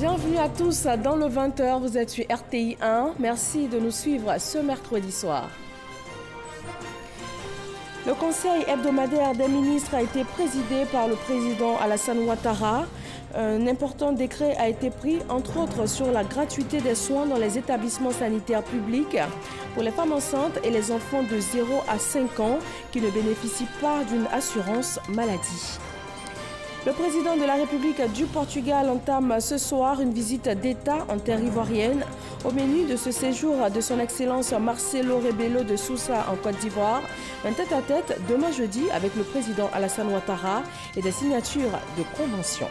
Bienvenue à tous dans le 20h, vous êtes sur RTI 1. Merci de nous suivre ce mercredi soir. Le conseil hebdomadaire des ministres a été présidé par le président Alassane Ouattara. Un important décret a été pris, entre autres, sur la gratuité des soins dans les établissements sanitaires publics pour les femmes enceintes et les enfants de 0 à 5 ans qui ne bénéficient pas d'une assurance maladie. Le président de la République du Portugal entame ce soir une visite d'État en terre ivoirienne. Au menu de ce séjour de son Excellence Marcelo Rebelo de Sousa en Côte d'Ivoire, un tête-à-tête demain jeudi avec le président Alassane Ouattara et des signatures de conventions.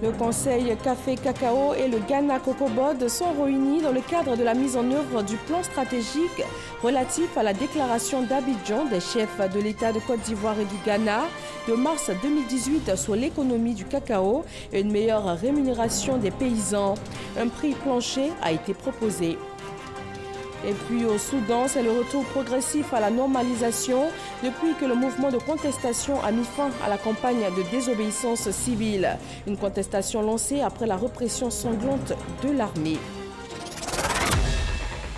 Le Conseil Café-Cacao et le Ghana Cocobod sont réunis dans le cadre de la mise en œuvre du plan stratégique relatif à la déclaration d'Abidjan des chefs de l'État de Côte d'Ivoire et du Ghana de mars 2018 sur l'économie du cacao et une meilleure rémunération des paysans. Un prix plancher a été proposé. Et puis au Soudan, c'est le retour progressif à la normalisation depuis que le mouvement de contestation a mis fin à la campagne de désobéissance civile. Une contestation lancée après la répression sanglante de l'armée.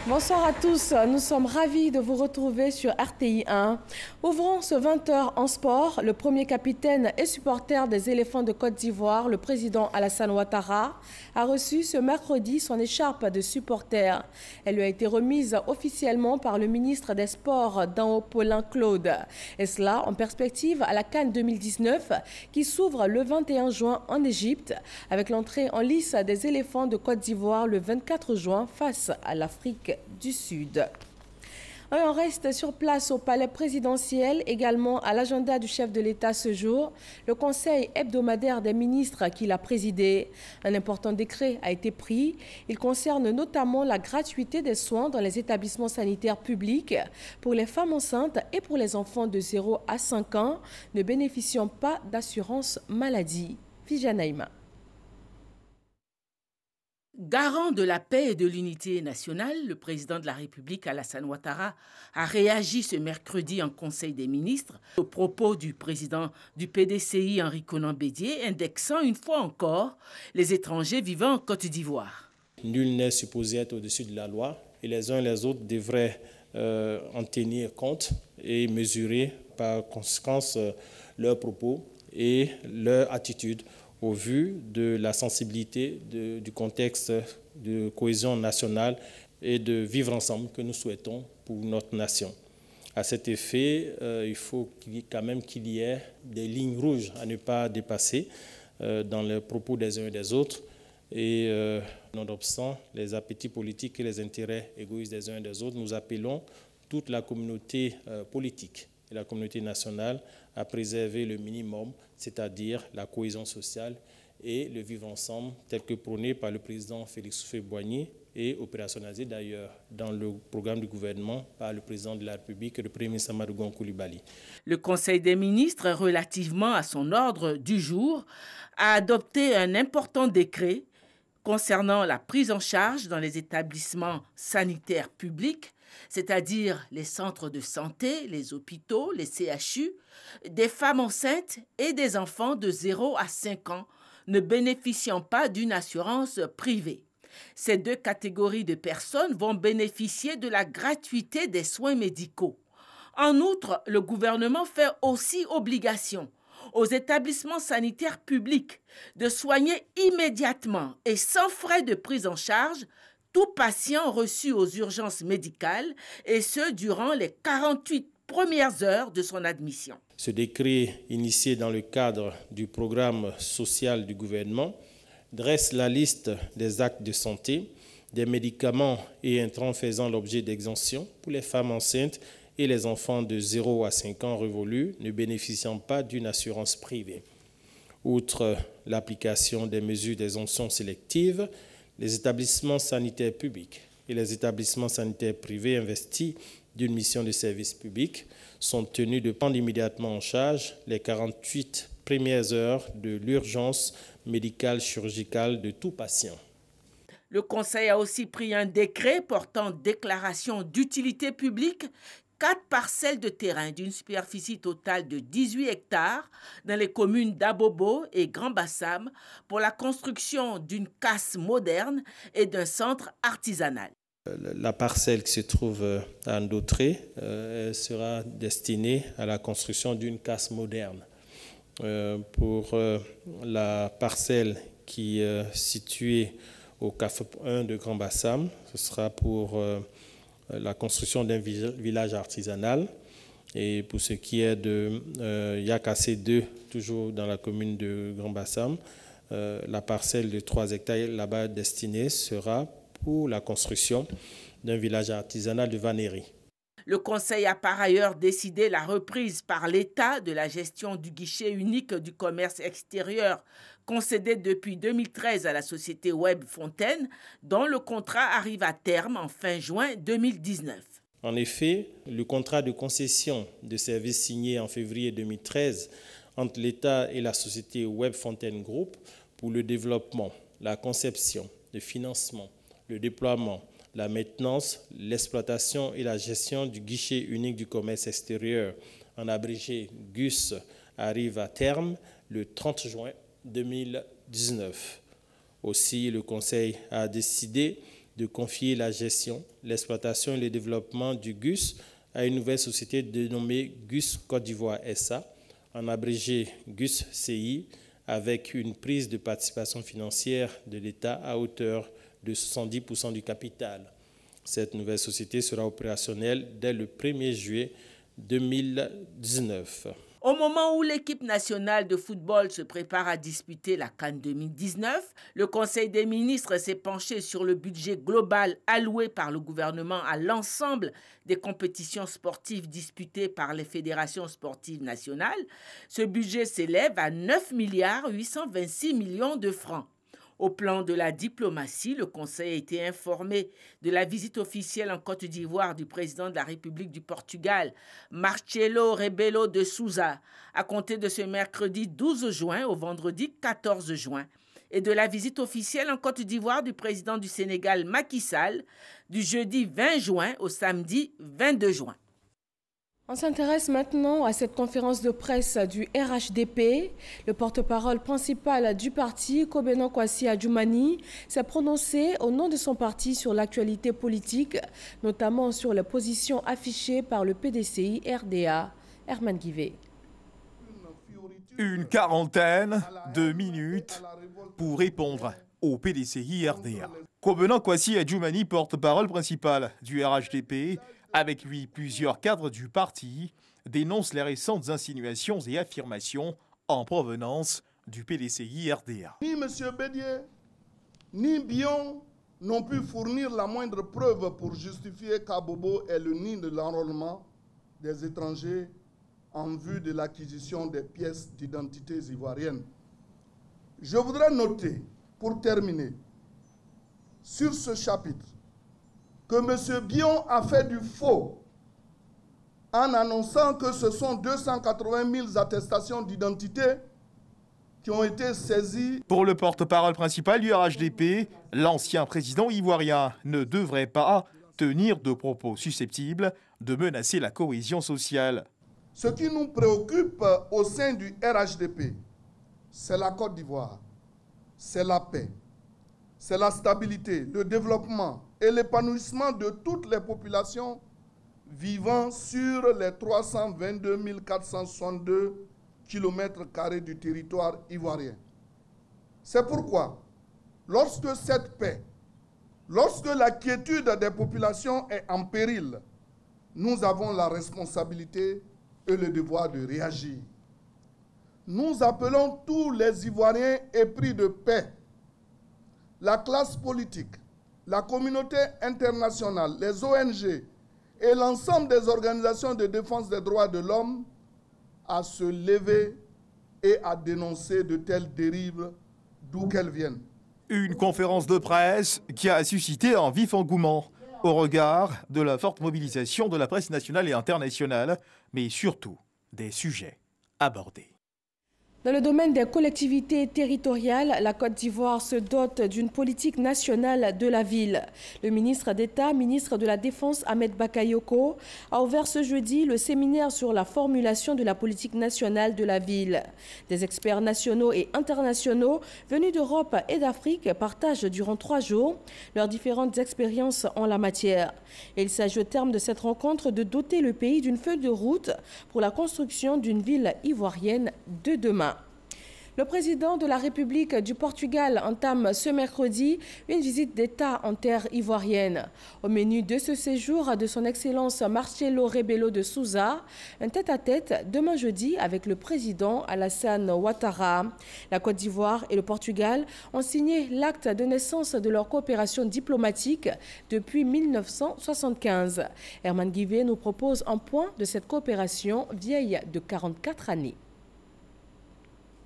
Bonsoir à tous, nous sommes ravis de vous retrouver sur RTI 1. Ouvrons ce 20h en sport. Le premier capitaine et supporter des éléphants de Côte d'Ivoire, le président Alassane Ouattara, a reçu ce mercredi son écharpe de supporter. Elle lui a été remise officiellement par le ministre des Sports, Dao Paulin Claude. Et cela en perspective à la CAN 2019 qui s'ouvre le 21 juin en Égypte avec l'entrée en lice des éléphants de Côte d'Ivoire le 24 juin face à l'Afrique du Sud. Et on reste sur place au palais présidentiel, également à l'agenda du chef de l'État ce jour, le conseil hebdomadaire des ministres qu'il a présidé. Un important décret a été pris. Il concerne notamment la gratuité des soins dans les établissements sanitaires publics pour les femmes enceintes et pour les enfants de 0 à 5 ans ne bénéficiant pas d'assurance maladie. Fijanaïma. Garant de la paix et de l'unité nationale, le président de la République, Alassane Ouattara, a réagi ce mercredi en Conseil des ministres au propos du président du PDCI, Henri Konan Bédié, indexant une fois encore les étrangers vivant en Côte d'Ivoire. Nul n'est supposé être au-dessus de la loi et les uns et les autres devraient en tenir compte et mesurer par conséquence leurs propos et leur attitude au vu de la sensibilité du contexte de cohésion nationale et de vivre ensemble que nous souhaitons pour notre nation. À cet effet, il faut quand même qu'il y ait des lignes rouges à ne pas dépasser dans les propos des uns et des autres. Et nonobstant les appétits politiques et les intérêts égoïstes des uns et des autres, nous appelons toute la communauté politique et la communauté nationale à préserver le minimum, c'est-à-dire la cohésion sociale et le vivre ensemble tel que prôné par le président Félix Houphouët-Boigny et opérationnalisé d'ailleurs dans le programme du gouvernement par le président de la République et le premier ministre Amadou Gon Coulibaly. Le Conseil des ministres, relativement à son ordre du jour, a adopté un important décret concernant la prise en charge dans les établissements sanitaires publics, c'est-à-dire les centres de santé, les hôpitaux, les CHU, des femmes enceintes et des enfants de 0 à 5 ans ne bénéficiant pas d'une assurance privée. Ces deux catégories de personnes vont bénéficier de la gratuité des soins médicaux. En outre, le gouvernement fait aussi obligation aux établissements sanitaires publics de soigner immédiatement et sans frais de prise en charge tout patient reçu aux urgences médicales, et ce, durant les 48 premières heures de son admission. Ce décret, initié dans le cadre du programme social du gouvernement, dresse la liste des actes de santé, des médicaments et intrants faisant l'objet d'exemption pour les femmes enceintes et les enfants de 0 à 5 ans révolus ne bénéficiant pas d'une assurance privée. Outre l'application des mesures d'exemption sélectives, les établissements sanitaires publics et les établissements sanitaires privés investis d'une mission de service public sont tenus de prendre immédiatement en charge les 48 premières heures de l'urgence médicale chirurgicale de tout patient. Le Conseil a aussi pris un décret portant déclaration d'utilité publique 4 parcelles de terrain d'une superficie totale de 18 hectares dans les communes d'Abobo et Grand Bassam pour la construction d'une casse moderne et d'un centre artisanal. La parcelle qui se trouve à Ndautré sera destinée à la construction d'une casse moderne. Pour la parcelle qui est située au CAFEP 1 de Grand Bassam, ce sera pour la construction d'un village artisanal. Et pour ce qui est de Yakassé 2, toujours dans la commune de Grand Bassam, la parcelle de 3 hectares là-bas destinée sera pour la construction d'un village artisanal de vannerie. Le Conseil a par ailleurs décidé la reprise par l'État de la gestion du guichet unique du commerce extérieur concédé depuis 2013 à la société Web Fontaine, dont le contrat arrive à terme en fin juin 2019. En effet, le contrat de concession de services signé en février 2013 entre l'État et la société Web Fontaine Group pour le développement, la conception, le financement, le déploiement, la maintenance, l'exploitation et la gestion du guichet unique du commerce extérieur, en abrégé GUS, arrive à terme le 30 juin 2019. Aussi, le Conseil a décidé de confier la gestion, l'exploitation et le développement du GUS à une nouvelle société dénommée GUS Côte d'Ivoire SA, en abrégé GUS CI, avec une prise de participation financière de l'État à hauteur de 70% du capital. Cette nouvelle société sera opérationnelle dès le 1er juillet 2019. Au moment où l'équipe nationale de football se prépare à disputer la CAN 2019, le Conseil des ministres s'est penché sur le budget global alloué par le gouvernement à l'ensemble des compétitions sportives disputées par les fédérations sportives nationales. Ce budget s'élève à 9,826 milliards de francs. Au plan de la diplomatie, le Conseil a été informé de la visite officielle en Côte d'Ivoire du président de la République du Portugal, Marcelo Rebelo de Sousa, à compter de ce mercredi 12 juin au vendredi 14 juin, et de la visite officielle en Côte d'Ivoire du président du Sénégal, Macky Sall, du jeudi 20 juin au samedi 22 juin. On s'intéresse maintenant à cette conférence de presse du RHDP. Le porte-parole principal du parti, Kobena Kwasi Adjoumani, s'est prononcé au nom de son parti sur l'actualité politique, notamment sur les positions affichées par le PDCI RDA. Herman Guivet. Une quarantaine de minutes pour répondre au PDCI RDA. Kobena Kwasi Adjoumani, porte-parole principal du RHDP, avec lui plusieurs cadres du parti, dénoncent les récentes insinuations et affirmations en provenance du PDCI RDA. Ni M. Bédier, ni Bion n'ont pu fournir la moindre preuve pour justifier qu'Abobo est le nid de l'enrôlement des étrangers en vue de l'acquisition des pièces d'identité ivoiriennes. Je voudrais noter, pour terminer, sur ce chapitre, que M. Bion a fait du faux en annonçant que ce sont 280 000 attestations d'identité qui ont été saisies. Pour le porte-parole principal du RHDP, l'ancien président ivoirien ne devrait pas tenir de propos susceptibles de menacer la cohésion sociale. Ce qui nous préoccupe au sein du RHDP, c'est la Côte d'Ivoire, c'est la paix, c'est la stabilité, le développement et l'épanouissement de toutes les populations vivant sur les 322 462 km² du territoire ivoirien. C'est pourquoi, lorsque cette paix, lorsque la quiétude des populations est en péril, nous avons la responsabilité et le devoir de réagir. Nous appelons tous les Ivoiriens épris de paix, la classe politique, la communauté internationale, les ONG et l'ensemble des organisations de défense des droits de l'homme à se lever et à dénoncer de telles dérives d'où qu'elles viennent. Une conférence de presse qui a suscité un vif engouement au regard de la forte mobilisation de la presse nationale et internationale, mais surtout des sujets abordés. Dans le domaine des collectivités territoriales, la Côte d'Ivoire se dote d'une politique nationale de la ville. Le ministre d'État, ministre de la Défense, Ahmed Bakayoko, a ouvert ce jeudi le séminaire sur la formulation de la politique nationale de la ville. Des experts nationaux et internationaux venus d'Europe et d'Afrique partagent durant 3 jours leurs différentes expériences en la matière. Et il s'agit au terme de cette rencontre de doter le pays d'une feuille de route pour la construction d'une ville ivoirienne de demain. Le président de la République du Portugal entame ce mercredi une visite d'État en terre ivoirienne. Au menu de ce séjour de son Excellence Marcelo Rebelo de Sousa, un tête-à-tête demain jeudi avec le président Alassane Ouattara. La Côte d'Ivoire et le Portugal ont signé l'acte de naissance de leur coopération diplomatique depuis 1975. Herman Guivet nous propose un point de cette coopération vieille de 44 années.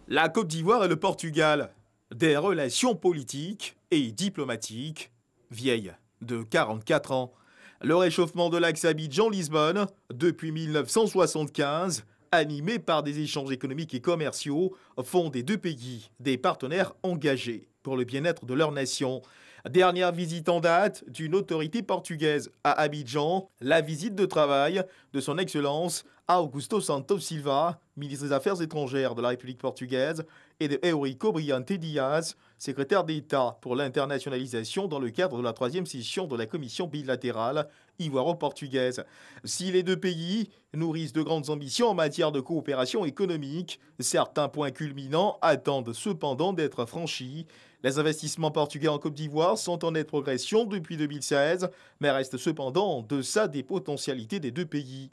La Côte d'Ivoire et le Portugal, des relations politiques et diplomatiques vieilles de 44 ans. Le réchauffement de l'axe Abidjan-Lisbonne, depuis 1975, animé par des échanges économiques et commerciaux, font des deux pays des partenaires engagés pour le bien-être de leur nation. Dernière visite en date d'une autorité portugaise à Abidjan, la visite de travail de son Excellence Augusto Santos Silva, ministre des Affaires étrangères de la République portugaise, et de Eurico Brilhante Dias, secrétaire d'État pour l'internationalisation dans le cadre de la 3e session de la commission bilatérale ivoiro-portugaise. Si les deux pays nourrissent de grandes ambitions en matière de coopération économique, certains points culminants attendent cependant d'être franchis. Les investissements portugais en Côte d'Ivoire sont en nette progression depuis 2016, mais restent cependant en deçà des potentialités des deux pays.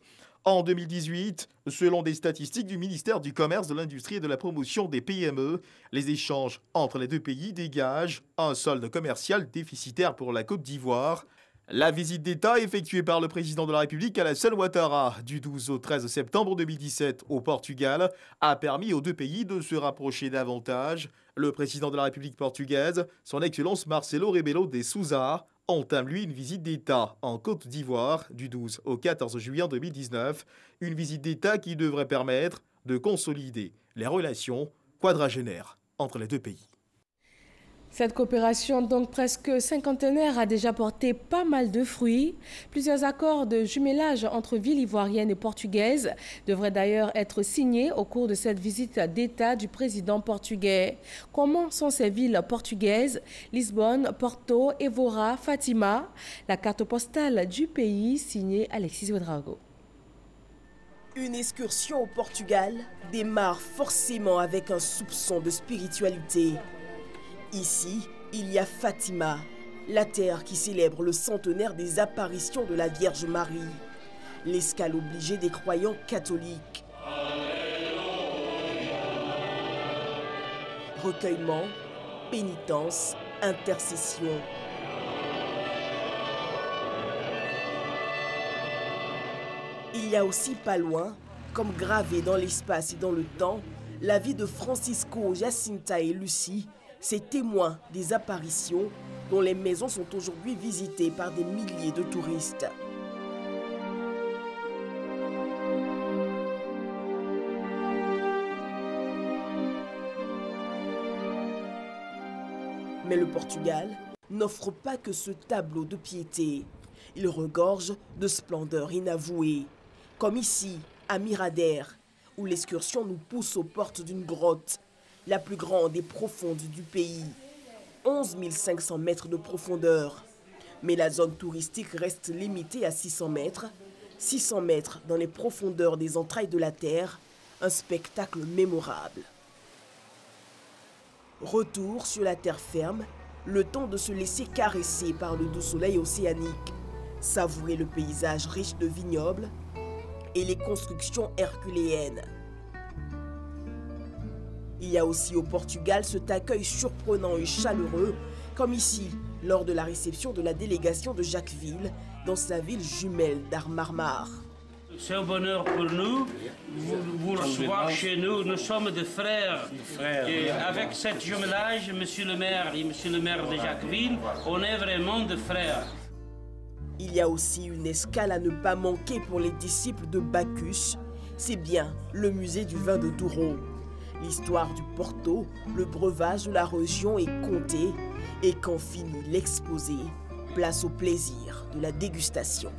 En 2018, selon des statistiques du ministère du Commerce, de l'Industrie et de la Promotion des PME, les échanges entre les deux pays dégagent un solde commercial déficitaire pour la Côte d'Ivoire. La visite d'État effectuée par le président de la République Alassane Ouattara du 12 au 13 septembre 2017 au Portugal a permis aux deux pays de se rapprocher davantage. Le président de la République portugaise, son Excellence Marcelo Rebelo de Sousa, entame lui une visite d'État en Côte d'Ivoire du 12 au 14 juillet 2019, une visite d'État qui devrait permettre de consolider les relations quadragénaires entre les deux pays. Cette coopération, donc presque cinquantenaire, a déjà porté pas mal de fruits. Plusieurs accords de jumelage entre villes ivoiriennes et portugaises devraient d'ailleurs être signés au cours de cette visite d'État du président portugais. Comment sont ces villes portugaises? Lisbonne, Porto, Évora, Fatima. La carte postale du pays signée Alexis Ouedraogo. Une excursion au Portugal démarre forcément avec un soupçon de spiritualité. Ici, il y a Fatima, la terre qui célèbre le centenaire des apparitions de la Vierge Marie, l'escale obligée des croyants catholiques. Recueillement, pénitence, intercession. Il y a aussi pas loin, comme gravé dans l'espace et dans le temps, la vie de Francisco, Jacinta et Lucie, ces témoins des apparitions dont les maisons sont aujourd'hui visitées par des milliers de touristes. Mais le Portugal n'offre pas que ce tableau de piété. Il regorge de splendeurs inavouées, comme ici, à Miradère, où l'excursion nous pousse aux portes d'une grotte, la plus grande et profonde du pays. 11 500 mètres de profondeur. Mais la zone touristique reste limitée à 600 mètres. 600 mètres dans les profondeurs des entrailles de la Terre. Un spectacle mémorable. Retour sur la terre ferme, le temps de se laisser caresser par le doux soleil océanique. Savourer le paysage riche de vignobles et les constructions herculéennes. Il y a aussi au Portugal cet accueil surprenant et chaleureux, comme ici, lors de la réception de la délégation de Jacquesville, dans sa ville jumelle d'Armarmar. C'est un bonheur pour nous, vous recevoir chez nous. Nous sommes des frères. Et avec cet jumelage, monsieur le maire et monsieur le maire de Jacquesville, on est vraiment des frères. Il y a aussi une escale à ne pas manquer pour les disciples de Bacchus. C'est bien le musée du vin de Douro. L'histoire du Porto, le breuvage de la région est comptée et quand finit l'exposé, place au plaisir de la dégustation.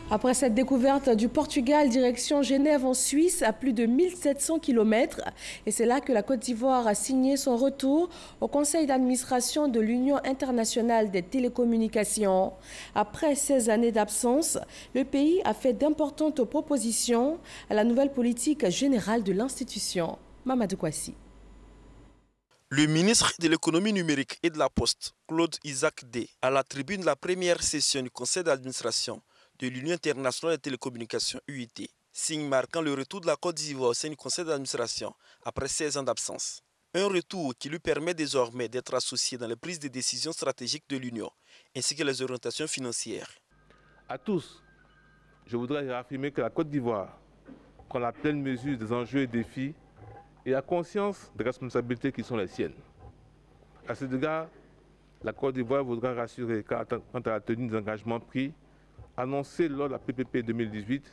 Après cette découverte du Portugal, direction Genève en Suisse, à plus de 1700 km. Et c'est là que la Côte d'Ivoire a signé son retour au conseil d'administration de l'Union internationale des télécommunications. Après 16 années d'absence, le pays a fait d'importantes propositions à la nouvelle politique générale de l'institution. Mamadou Kouassi. Le ministre de l'économie numérique et de la Poste, Claude Isaac Day, à la tribune de la première session du conseil d'administration de l'Union internationale des télécommunications UIT, signe marquant le retour de la Côte d'Ivoire au sein du conseil d'administration après 16 ans d'absence. Un retour qui lui permet désormais d'être associé dans les prises de décisions stratégiques de l'Union, ainsi que les orientations financières. À tous, je voudrais réaffirmer que la Côte d'Ivoire prend la pleine mesure des enjeux et défis et a conscience des responsabilités qui sont les siennes. À cet égard, la Côte d'Ivoire voudra rassurer quant à la tenue des engagements pris, annoncés lors de la PPP 2018,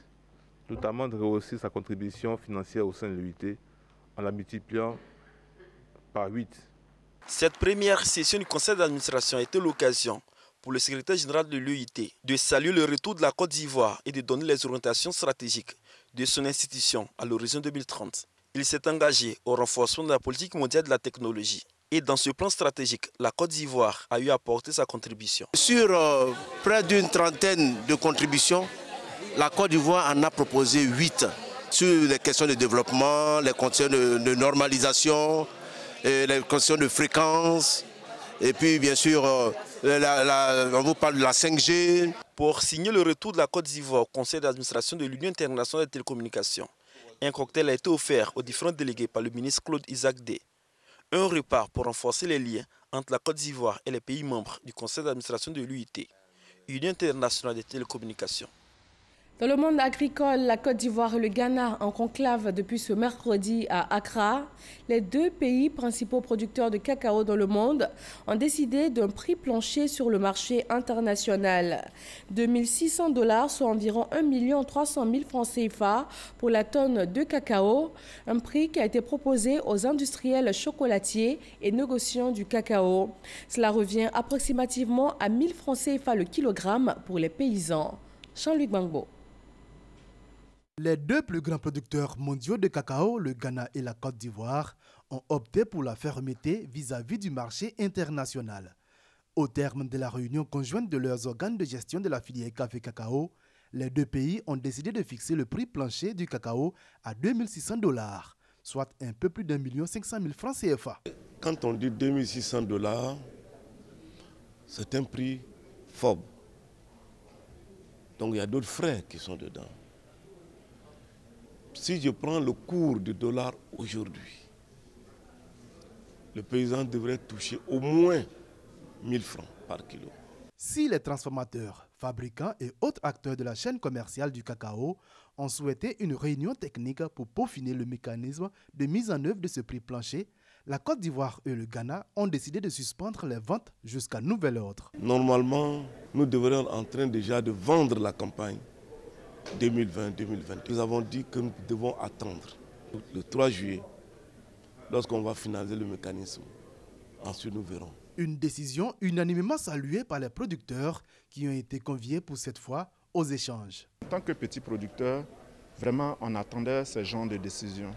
notamment de rehausser sa contribution financière au sein de l'UIT en la multipliant par 8. Cette première session du conseil d'administration a été l'occasion pour le secrétaire général de l'UIT de saluer le retour de la Côte d'Ivoire et de donner les orientations stratégiques de son institution à l'horizon 2030. Il s'est engagé au renforcement de la politique mondiale de la technologie. Et dans ce plan stratégique, la Côte d'Ivoire a eu à apporter sa contribution. Sur près d'une trentaine de contributions, la Côte d'Ivoire en a proposé 8 sur les questions de développement, les questions de normalisation, les questions de fréquence, et puis bien sûr, on vous parle de la 5G. Pour signer le retour de la Côte d'Ivoire au conseil d'administration de l'Union internationale des télécommunications, un cocktail a été offert aux différents délégués par le ministre Claude Isaac Day. Un repas pour renforcer les liens entre la Côte d'Ivoire et les pays membres du conseil d'administration de l'UIT, Union internationale des télécommunications. Dans le monde agricole, la Côte d'Ivoire et le Ghana en conclave depuis ce mercredi à Accra. Les deux pays principaux producteurs de cacao dans le monde ont décidé d'un prix plancher sur le marché international. 2 600 $, soit environ 1 300 000 francs CFA pour la tonne de cacao, un prix qui a été proposé aux industriels chocolatiers et négociants du cacao. Cela revient approximativement à 1 000 francs CFA le kilogramme pour les paysans. Jean-Luc Bangbo. Les deux plus grands producteurs mondiaux de cacao, le Ghana et la Côte d'Ivoire, ont opté pour la fermeté vis-à-vis du marché international. Au terme de la réunion conjointe de leurs organes de gestion de la filière café-cacao, les deux pays ont décidé de fixer le prix plancher du cacao à 2 600 $, soit un peu plus d'1 500 000 francs CFA. Quand on dit 2 600 $, c'est un prix faible. Donc il y a d'autres frais qui sont dedans. Si je prends le cours du dollar aujourd'hui, le paysan devrait toucher au moins 1 000 francs par kilo. Si les transformateurs, fabricants et autres acteurs de la chaîne commerciale du cacao ont souhaité une réunion technique pour peaufiner le mécanisme de mise en œuvre de ce prix plancher, la Côte d'Ivoire et le Ghana ont décidé de suspendre les ventes jusqu'à nouvel ordre. Normalement, nous devrions en train déjà de vendre la campagne 2020-2021. Nous avons dit que nous devons attendre le 3 juillet, lorsqu'on va finaliser le mécanisme. Ensuite, nous verrons. Une décision unanimement saluée par les producteurs qui ont été conviés pour cette fois aux échanges. En tant que petit producteur, vraiment, on attendait ce genre de décision.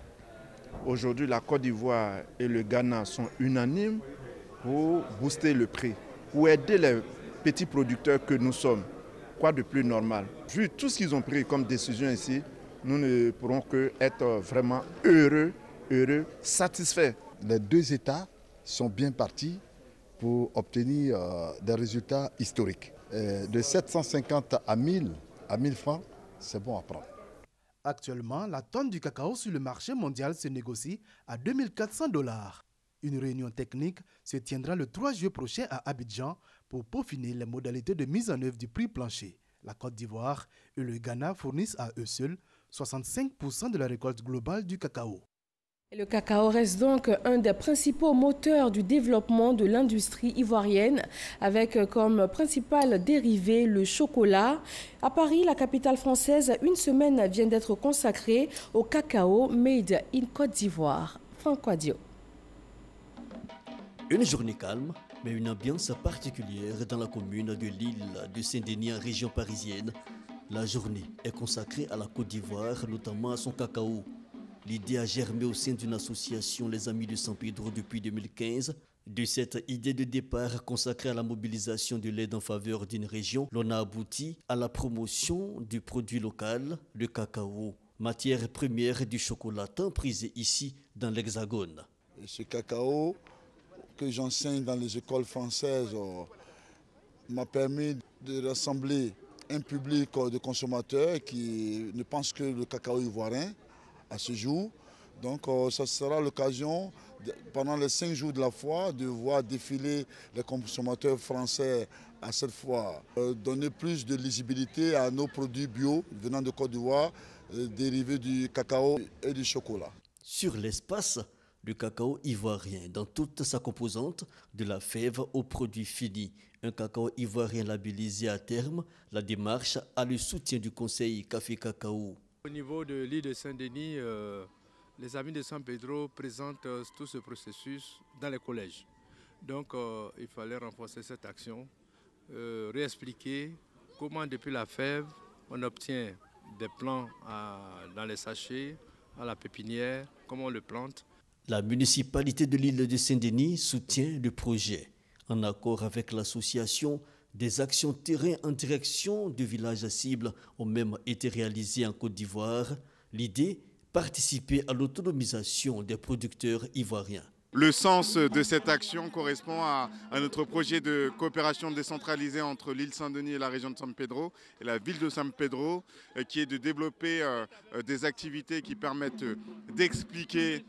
Aujourd'hui, la Côte d'Ivoire et le Ghana sont unanimes pour booster le prix, pour aider les petits producteurs que nous sommes. Quoi de plus normal? Vu tout ce qu'ils ont pris comme décision ici, nous ne pourrons qu'être vraiment heureux, satisfaits. Les deux États sont bien partis pour obtenir des résultats historiques. De 750 à 1000 francs, c'est bon à prendre. Actuellement, la tonne du cacao sur le marché mondial se négocie à 2 400 $. Une réunion technique se tiendra le 3 juillet prochain à Abidjan pour peaufiner les modalités de mise en œuvre du prix plancher. La Côte d'Ivoire et le Ghana fournissent à eux seuls 65% de la récolte globale du cacao. Le cacao reste donc un des principaux moteurs du développement de l'industrie ivoirienne, avec comme principal dérivé le chocolat. À Paris, la capitale française, une semaine vient d'être consacrée au cacao made in Côte d'Ivoire. Franck Adio. Une journée calme, mais une ambiance particulière dans la commune de l'île de Saint-Denis en région parisienne. La journée est consacrée à la Côte d'Ivoire, notamment à son cacao. L'idée a germé au sein d'une association, les Amis de San Pedro, depuis 2015. De cette idée de départ consacrée à la mobilisation de l'aide en faveur d'une région, l'on a abouti à la promotion du produit local, le cacao, matière première du chocolat tant prisé ici dans l'Hexagone. Ce cacao que j'enseigne dans les écoles françaises m'a permis de rassembler un public de consommateurs qui ne pensent que le cacao ivoirien à ce jour. Donc ça sera l'occasion, pendant les 5 jours de la foire, de voir défiler les consommateurs français à cette foire. Donner plus de lisibilité à nos produits bio venant de Côte d'Ivoire, dérivés du cacao et du chocolat. Sur l'espace, le cacao ivoirien dans toute sa composante, de la fève au produit fini. Un cacao ivoirien labellisé à terme, la démarche a le soutien du Conseil Café Cacao. Au niveau de l'île de Saint-Denis, les Amis de San Pedro présentent tout ce processus dans les collèges. Donc il fallait renforcer cette action, réexpliquer comment depuis la fève on obtient des plants dans les sachets, à la pépinière, comment on le plante. La municipalité de l'île de Saint-Denis soutient le projet. En accord avec l'association, des actions terrain en direction de villages cibles ont même été réalisées en Côte d'Ivoire. L'idée, participer à l'autonomisation des producteurs ivoiriens. Le sens de cette action correspond à notre projet de coopération décentralisée entre l'île Saint-Denis et la région de San Pedro et la ville de San Pedro, qui est de développer des activités qui permettent d'expliquer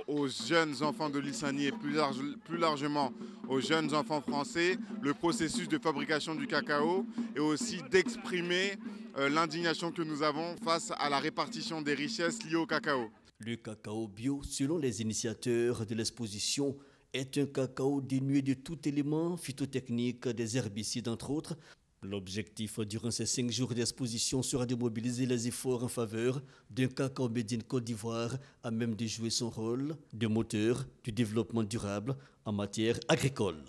aux jeunes enfants de l'île Saint-Denis et plus largement aux jeunes enfants français le processus de fabrication du cacao et aussi d'exprimer l'indignation que nous avons face à la répartition des richesses liées au cacao. Le cacao bio, selon les initiateurs de l'exposition, est un cacao dénué de tout élément phytotechnique, des herbicides entre autres. L'objectif durant ces 5 jours d'exposition sera de mobiliser les efforts en faveur d'un cacao made in Côte d'Ivoire à même de jouer son rôle de moteur du développement durable en matière agricole.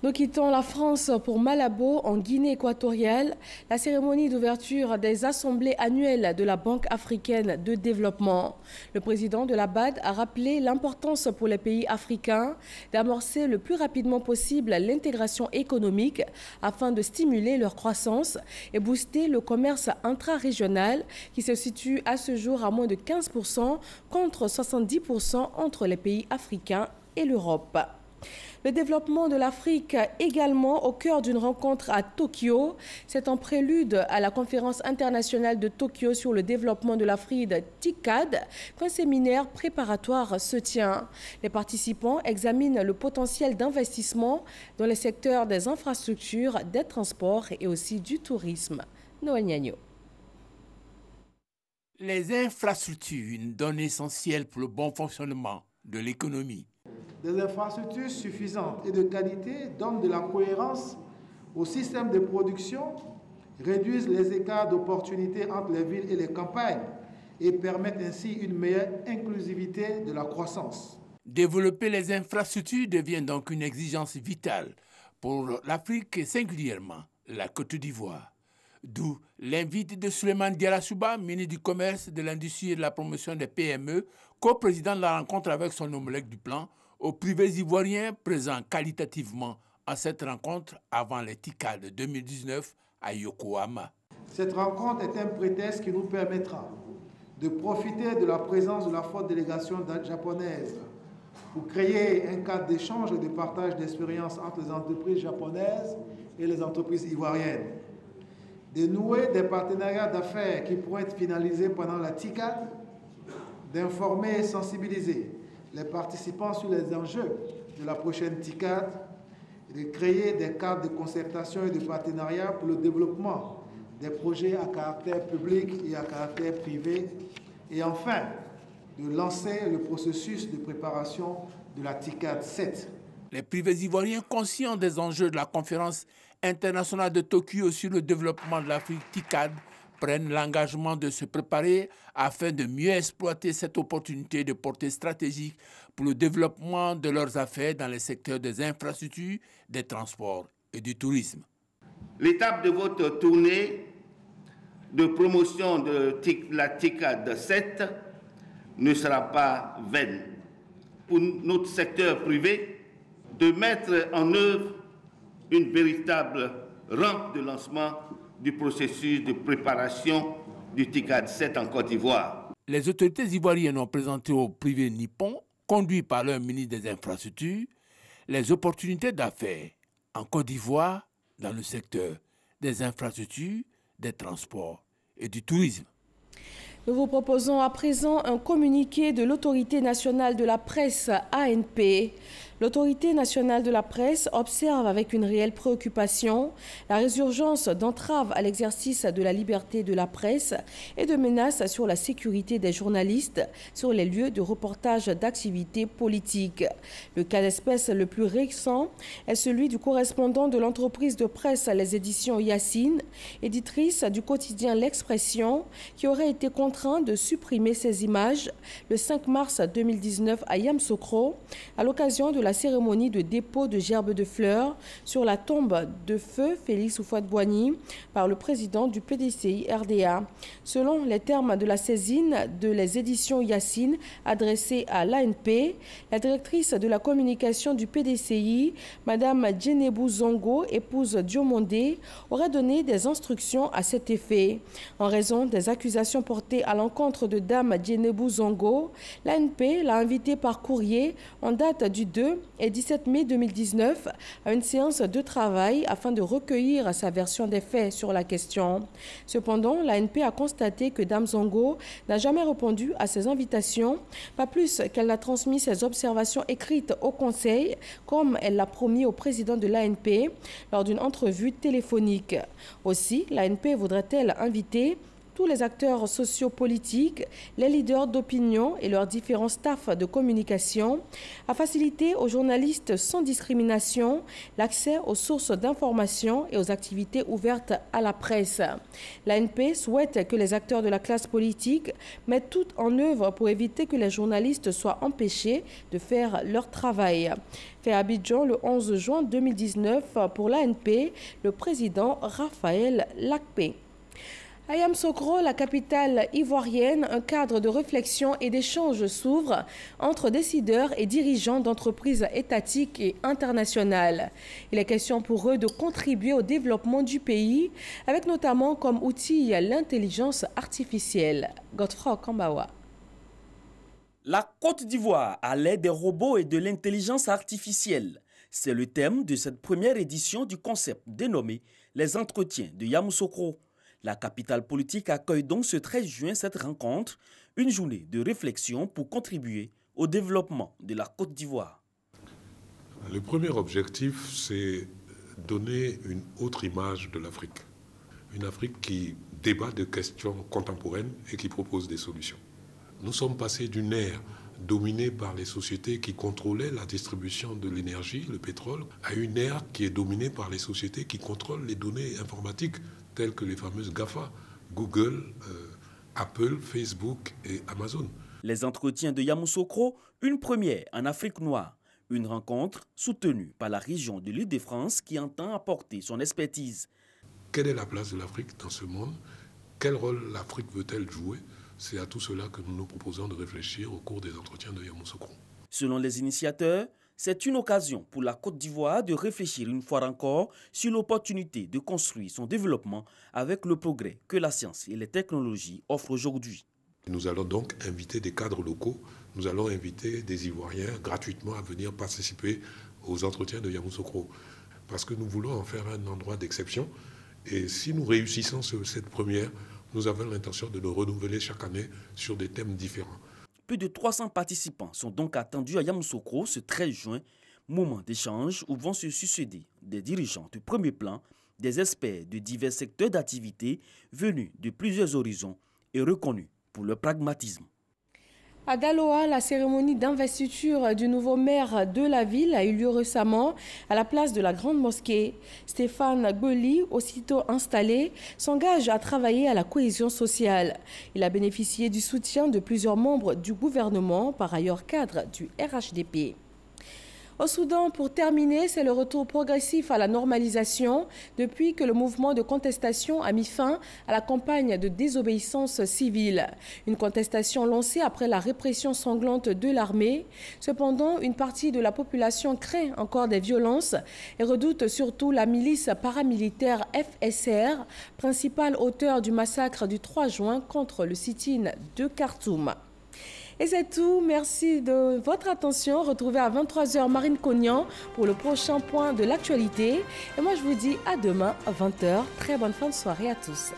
Nous quittons la France pour Malabo, en Guinée équatoriale. La cérémonie d'ouverture des assemblées annuelles de la Banque africaine de développement. Le président de la BAD a rappelé l'importance pour les pays africains d'amorcer le plus rapidement possible l'intégration économique afin de stimuler leur croissance et booster le commerce intra-régional qui se situe à ce jour à moins de 15% contre 70% entre les pays africains et l'Europe. Le développement de l'Afrique également au cœur d'une rencontre à Tokyo. C'est en prélude à la conférence internationale de Tokyo sur le développement de l'Afrique, TICAD, qu'un séminaire préparatoire se tient. Les participants examinent le potentiel d'investissement dans les secteurs des infrastructures, des transports et aussi du tourisme. Noël Niagno. Les infrastructures, une donnée essentielle pour le bon fonctionnement de l'économie. Des infrastructures suffisantes et de qualité donnent de la cohérence au système de production, réduisent les écarts d'opportunités entre les villes et les campagnes et permettent ainsi une meilleure inclusivité de la croissance. Développer les infrastructures devient donc une exigence vitale pour l'Afrique et singulièrement la Côte d'Ivoire. D'où l'invite de Souleymane Diarra-Souba, ministre du Commerce, de l'Industrie et de la Promotion des PME, co-président de la rencontre avec son homologue du plan, aux privés ivoiriens présents qualitativement à cette rencontre avant les TICAD 2019 à Yokohama. Cette rencontre est un prétexte qui nous permettra de profiter de la présence de la forte délégation japonaise pour créer un cadre d'échange et de partage d'expériences entre les entreprises japonaises et les entreprises ivoiriennes, de nouer des partenariats d'affaires qui pourront être finalisés pendant la TICAD, d'informer et sensibiliser les participants sur les enjeux de la prochaine TICAD, et de créer des cadres de concertation et de partenariat pour le développement des projets à caractère public et à caractère privé, et enfin de lancer le processus de préparation de la TICAD 7. Les privés ivoiriens, conscients des enjeux de la conférence internationale de Tokyo sur le développement de l'Afrique TICAD, prennent l'engagement de se préparer afin de mieux exploiter cette opportunité de portée stratégique pour le développement de leurs affaires dans les secteurs des infrastructures, des transports et du tourisme. L'étape de votre tournée de promotion de la TICAD 7 ne sera pas vaine. Pour notre secteur privé, de mettre en œuvre une véritable rampe de lancement du processus de préparation du TICAD 7 en Côte d'Ivoire. Les autorités ivoiriennes ont présenté au privé nippon, conduit par leur ministre des Infrastructures, les opportunités d'affaires en Côte d'Ivoire dans le secteur des infrastructures, des transports et du tourisme. Nous vous proposons à présent un communiqué de l'Autorité nationale de la presse ANP. L'Autorité nationale de la presse observe avec une réelle préoccupation la résurgence d'entraves à l'exercice de la liberté de la presse et de menaces sur la sécurité des journalistes sur les lieux de reportage d'activités politiques. Le cas d'espèce le plus récent est celui du correspondant de l'entreprise de presse Les Éditions Yacine, éditrice du quotidien L'Expression, qui aurait été contraint de supprimer ses images le 5 mars 2019 à Yamoussoukro à l'occasion de la cérémonie de dépôt de gerbes de fleurs sur la tombe de feu Félix Houphouët-Boigny par le président du PDCI RDA. Selon les termes de la saisine de Les Éditions Yacine adressée à l'ANP, la directrice de la communication du PDCI, Madame Djenebou Zongo, épouse Diomondé, aurait donné des instructions à cet effet. En raison des accusations portées à l'encontre de Dame Djenebou Zongo, l'ANP l'a invitée par courrier en date du 2 et 17 mai 2019 à une séance de travail afin de recueillir sa version des faits sur la question. Cependant, l'ANP a constaté que Dame Zongo n'a jamais répondu à ses invitations, pas plus qu'elle n'a transmis ses observations écrites au Conseil, comme elle l'a promis au président de l'ANP lors d'une entrevue téléphonique. Aussi, l'ANP voudrait-elle inviter tous les acteurs sociopolitiques, les leaders d'opinion et leurs différents staffs de communication à faciliter aux journalistes sans discrimination l'accès aux sources d'information et aux activités ouvertes à la presse. L'ANP souhaite que les acteurs de la classe politique mettent tout en œuvre pour éviter que les journalistes soient empêchés de faire leur travail. Fait à Abidjan le 11 juin 2019 pour l'ANP, le président Raphaël Lacpé. À Yamoussoukro, la capitale ivoirienne, un cadre de réflexion et d'échange s'ouvre entre décideurs et dirigeants d'entreprises étatiques et internationales. Il est question pour eux de contribuer au développement du pays, avec notamment comme outil l'intelligence artificielle. Godefroy Kambawa. La Côte d'Ivoire à l'aide des robots et de l'intelligence artificielle. C'est le thème de cette première édition du concept dénommé Les Entretiens de Yamoussoukro. La capitale politique accueille donc ce 13 juin cette rencontre, une journée de réflexion pour contribuer au développement de la Côte d'Ivoire. Le premier objectif, c'est donner une autre image de l'Afrique. Une Afrique qui débat de questions contemporaines et qui propose des solutions. Nous sommes passés d'une ère dominée par les sociétés qui contrôlaient la distribution de l'énergie, le pétrole, à une ère qui est dominée par les sociétés qui contrôlent les données informatiques, telles que les fameuses GAFA, Google, Apple, Facebook et Amazon. Les entretiens de Yamoussoukro, une première en Afrique noire. Une rencontre soutenue par la région de l'Île-de-France qui entend apporter son expertise. Quelle est la place de l'Afrique dans ce monde? Quel rôle l'Afrique veut-elle jouer? C'est à tout cela que nous nous proposons de réfléchir au cours des entretiens de Yamoussoukro. Selon les initiateurs, c'est une occasion pour la Côte d'Ivoire de réfléchir une fois encore sur l'opportunité de construire son développement avec le progrès que la science et les technologies offrent aujourd'hui. Nous allons donc inviter des cadres locaux, nous allons inviter des Ivoiriens gratuitement à venir participer aux entretiens de Yamoussoukro. Parce que nous voulons en faire un endroit d'exception. Et si nous réussissons cette première, nous avons l'intention de le renouveler chaque année sur des thèmes différents. Plus de 300 participants sont donc attendus à Yamoussoukro ce 13 juin, moment d'échange où vont se succéder des dirigeants de premier plan, des experts de divers secteurs d'activité venus de plusieurs horizons et reconnus pour leur pragmatisme. À Daloa, la cérémonie d'investiture du nouveau maire de la ville a eu lieu récemment à la place de la Grande Mosquée. Stéphane Gboli, aussitôt installé, s'engage à travailler à la cohésion sociale. Il a bénéficié du soutien de plusieurs membres du gouvernement, par ailleurs cadre du RHDP. Au Soudan, pour terminer, c'est le retour progressif à la normalisation depuis que le mouvement de contestation a mis fin à la campagne de désobéissance civile. Une contestation lancée après la répression sanglante de l'armée. Cependant, une partie de la population craint encore des violences et redoute surtout la milice paramilitaire FSR, principal auteur du massacre du 3 juin contre le sit-in de Khartoum. Et c'est tout. Merci de votre attention. Retrouvez à 23 h Marine Cognan pour le prochain point de l'actualité. Et moi, je vous dis à demain à 20 h. Très bonne fin de soirée à tous.